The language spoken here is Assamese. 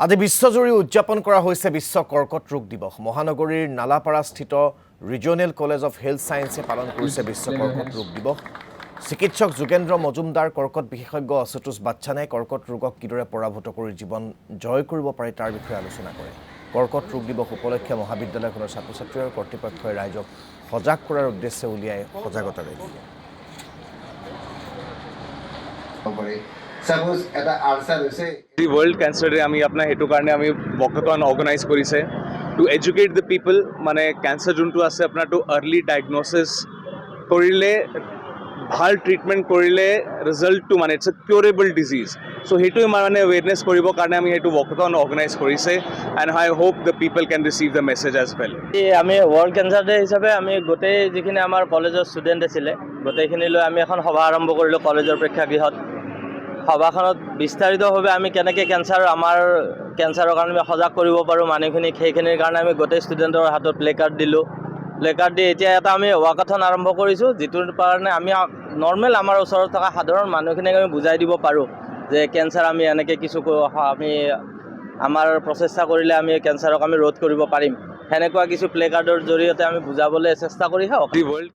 আজি বিশ্বজুৰি উদযাপন কৰা হৈছে বিশ্ব কৰ্কট ৰোগ দিৱস। মহানগৰীৰ নালাপাৰাস্থিত ৰিজনেল কলেজ অফ হেল্থ সায়েন্সে পালন কৰিছে বিশ্ব কৰ্কট ৰোগ দিৱস। চিকিৎসক যোগেন্দ্ৰ মজুমদাৰ, কৰ্কট বিশেষজ্ঞ আশুতোষ বাচ্চানে কৰ্কট ৰোগক কিদৰে পৰাভূত কৰি জীৱন জয় কৰিব পাৰি তাৰ বিষয়ে আলোচনা কৰে। কৰ্কট ৰোগ দিৱস উপলক্ষে মহাবিদ্যালয়খনৰ ছাত্ৰ-ছাত্ৰী আৰু কৰ্তৃপক্ষই ৰাইজক সজাগ কৰাৰ উদ্দেশ্যে উলিয়াই সজাগতা ৰেলী। Suppose এটা আলসার হইছে The World Cancer Day আমি আপনার হেতু কারণে আমি বকথন অর্গানাইজ করিছে টু এডুকেট দ্য পিপল মানে ক্যান্সার যোনটো আছে আপনার টু আর্লি ডায়াগনোসিস করিলে ভাল ট্রিটমেন্ট করিলে রিজাল্টটো মানে it's a curable disease so হেতু মানে অ্যাওয়ারনেস কৰিব কাৰণে আমি হেতু বকথন অর্গানাইজ করিছে and I hope the people can receive the message as well. আমি ওয়ার্ল্ড ক্যান্সার ডে হিসাবে আমি গোটেই যিখিনি আমাৰ কলেজৰ ষ্টুডেণ্ট আছিলে গোটেইখিনি লৈ আমি এখন সভা আৰম্ভ কৰিলোঁ কলেজৰ প্ৰেক্ষাগৃহত। সভাখনত বিস্তাৰিতভাৱে আমি কেনেকৈ আমাৰ কেঞ্চাৰৰ কাৰণে আমি সজাগ কৰিব পাৰোঁ মানুহখিনিক, সেইখিনিৰ কাৰণে আমি গোটেই ষ্টুডেণ্টৰ হাতত প্লে কাৰ্ড দিলোঁ। প্লে কাৰ্ড দি এতিয়া এটা আমি ৱাকাথন আৰম্ভ কৰিছোঁ, যিটোৰ কাৰণে আমি নৰ্মেল আমাৰ ওচৰত থকা সাধাৰণ মানুহখিনিক আমি বুজাই দিব পাৰোঁ যে কেঞ্চাৰ আমি এনেকৈ কিছু আমি আমাৰ প্ৰচেষ্টা কৰিলে আমি কেঞ্চাৰক আমি ৰোধ কৰিব পাৰিম। সেনেকুৱা কিছু প্লে কাৰ্ডৰ জৰিয়তে আমি বুজাবলৈ চেষ্টা কৰি হওক।